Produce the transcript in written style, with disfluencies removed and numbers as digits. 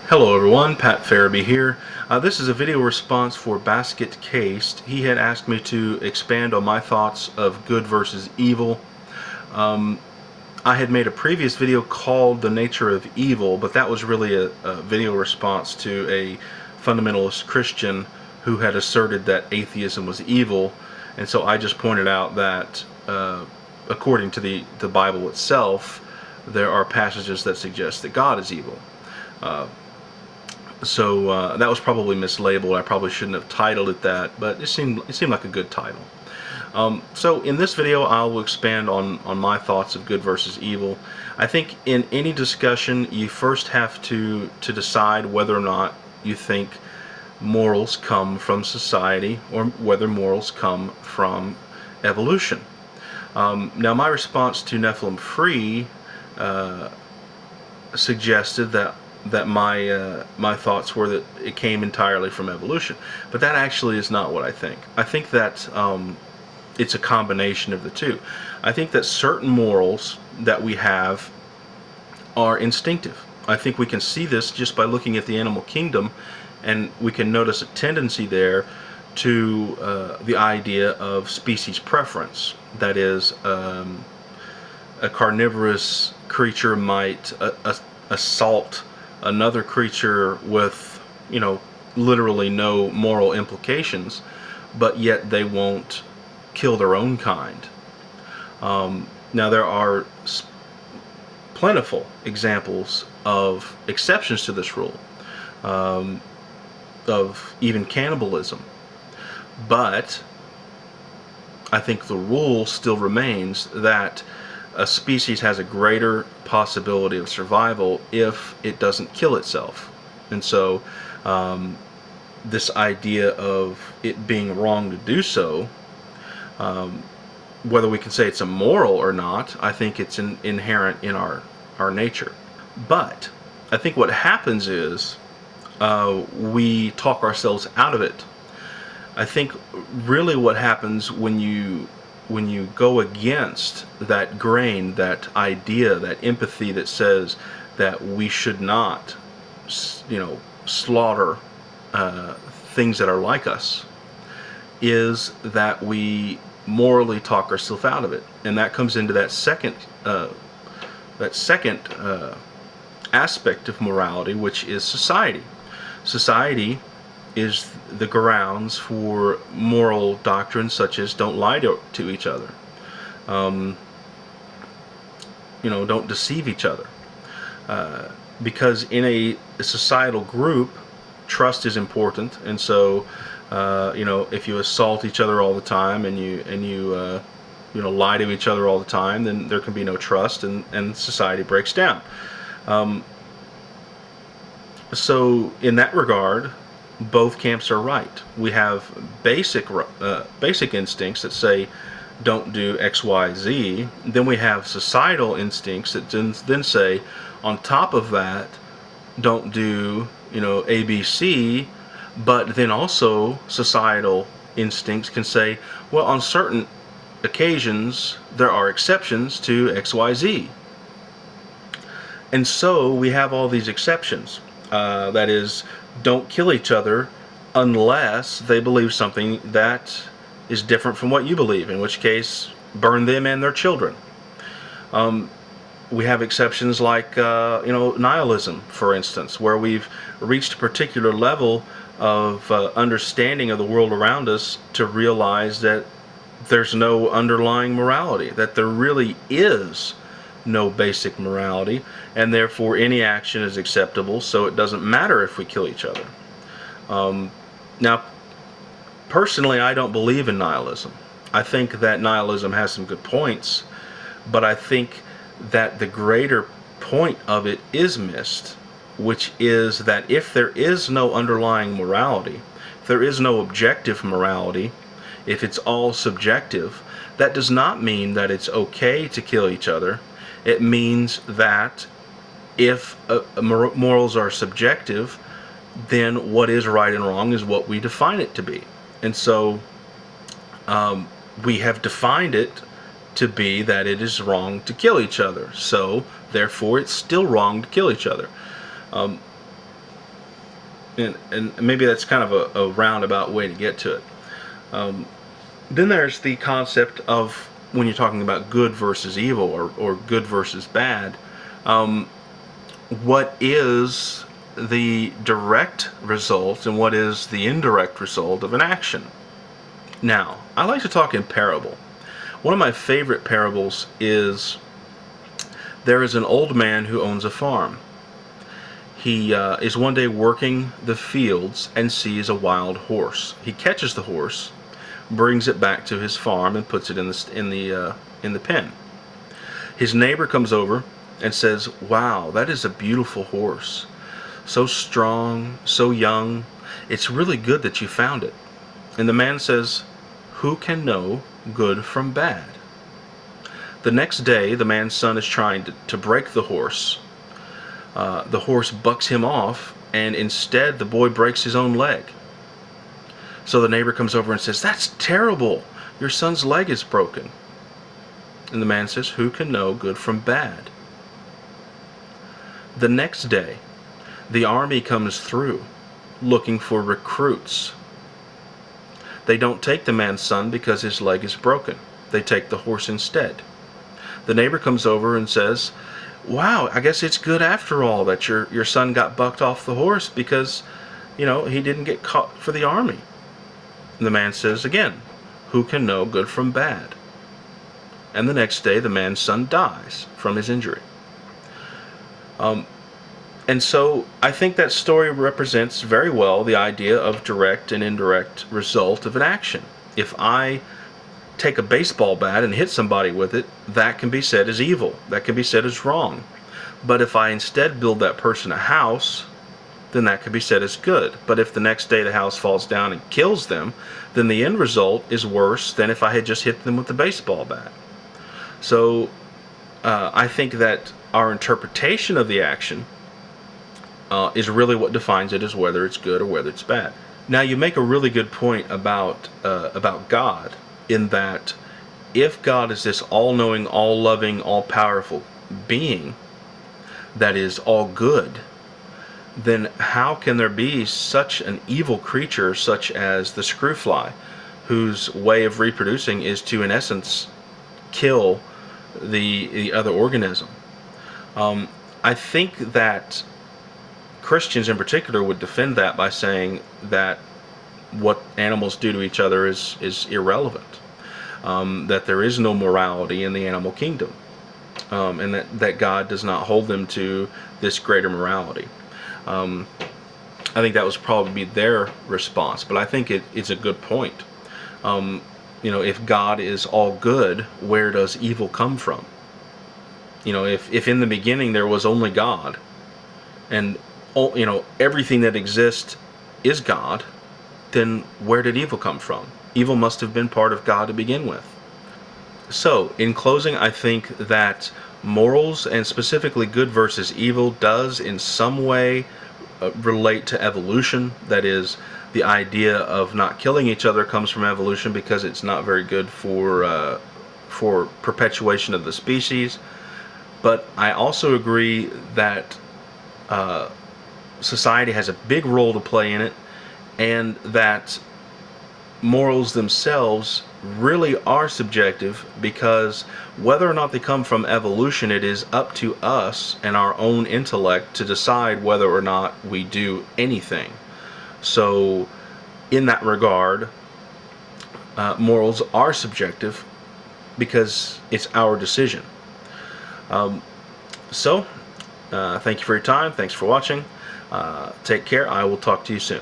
Hello everyone, Pat Farabee here. This is a video response for Basket Cased. He had asked me to expand on my thoughts of good versus evil. I had made a previous video called The Nature of Evil, but that was really a video response to a fundamentalist Christian who had asserted that atheism was evil, and so I just pointed out that according to the Bible itself, there are passages that suggest that God is evil. So that was probably mislabeled. I probably shouldn't have titled it that, but it seemed like a good title. So in this video, I will expand on my thoughts of good versus evil. I think in any discussion, you first have to decide whether or not you think morals come from society or whether morals come from evolution. Now, my response to Nephilim Free suggested that my thoughts were that it came entirely from evolution, but that actually is not what I think. I think that it's a combination of the two. I think that certain morals that we have are instinctive. I think we can see this just by looking at the animal kingdom, and we can notice a tendency there to the idea of species preference. That is, a carnivorous creature might assault another creature with, literally no moral implications, but yet they won't kill their own kind. Now, there are plentiful examples of exceptions to this rule, of even cannibalism, but I think the rule still remains that a species has a greater possibility of survival if it doesn't kill itself. And so this idea of it being wrong to do so, whether we can say it's immoral or not, I think it's inherent in our nature. But I think what happens is we talk ourselves out of it. I think really what happens when you go against that grain, that idea, that empathy that says that we should not, slaughter things that are like us, is that we morally talk ourselves out of it, and that comes into that second aspect of morality, which is society. Society is the grounds for moral doctrines such as don't lie to each other, don't deceive each other, because in a societal group, trust is important. And so if you assault each other all the time and you lie to each other all the time, then there can be no trust, and society breaks down. So in that regard, both camps are right. We have basic instincts that say don't do X, Y, Z. Then we have societal instincts that then say, on top of that, don't do A, B, C. But then also societal instincts can say, well, on certain occasions there are exceptions to X, Y, Z. And so we have all these exceptions. That is, don't kill each other unless they believe something that is different from what you believe, in which case burn them and their children. We have exceptions like nihilism, for instance, where we've reached a particular level of understanding of the world around us to realize that there's no underlying morality, that there really is no basic morality, and therefore any action is acceptable, so it doesn't matter if we kill each other. Now, personally, I don't believe in nihilism. I think that nihilism has some good points, but I think that the greater point of it is missed, which is that if there is no underlying morality, if there is no objective morality, if it's all subjective, that does not mean that it's okay to kill each other. It means that if morals are subjective, then what is right and wrong is what we define it to be. And so we have defined it to be that it is wrong to kill each other. So therefore it's still wrong to kill each other. And maybe that's kind of a roundabout way to get to it. Um, then there's the concept of when you're talking about good versus evil, or good versus bad. Um, what is the direct result and what is the indirect result of an action? Now, I like to talk in parable. One of my favorite parables is, there is an old man who owns a farm. He is one day working the fields and sees a wild horse. He catches the horse, brings it back to his farm, and puts it in the pen. His neighbor comes over and says, "Wow, that is a beautiful horse. So strong, so young. It's really good that you found it." And the man says, "Who can know good from bad?" The next day, the man's son is trying to break the horse. The horse bucks him off, and instead the boy breaks his own leg. So the neighbor comes over and says, "That's terrible. Your son's leg is broken." And the man says, "Who can know good from bad?" The next day, the army comes through looking for recruits. They don't take the man's son because his leg is broken. They take the horse instead. The neighbor comes over and says, "Wow, I guess it's good after all that your son got bucked off the horse because, he didn't get caught for the army." And the man says again, "Who can know good from bad?" And the next day, the man's son dies from his injury. And so I think that story represents very well the idea of direct and indirect result of an action. If I take a baseball bat and hit somebody with it, that can be said as evil. That can be said as wrong. But if I instead build that person a house, then that could be said as good. But if the next day the house falls down and kills them, then the end result is worse than if I had just hit them with the baseball bat. So I think that our interpretation of the action is really what defines it, as whether it's good or whether it's bad. Now, you make a really good point about God, in that if God is this all-knowing, all-loving, all-powerful being that is all good, then how can there be such an evil creature such as the screwfly, whose way of reproducing is to, in essence, kill the other organism? I think that Christians in particular would defend that by saying that what animals do to each other is irrelevant, that there is no morality in the animal kingdom, and that God does not hold them to this greater morality. I think that was probably their response, but I think it's a good point. If God is all good, where does evil come from? If in the beginning there was only God, and everything that exists is God, then where did evil come from? Evil must have been part of God to begin with. So, in closing, I think that morals, and specifically good versus evil, does in some way relate to evolution. That is, the idea of not killing each other comes from evolution because it's not very good for perpetuation of the species. But I also agree that society has a big role to play in it, and that morals themselves really are subjective, because whether or not they come from evolution, it is up to us and our own intellect to decide whether or not we do anything. So in that regard, morals are subjective because it's our decision. Thank you for your time. Thanks for watching. Take care. I will talk to you soon.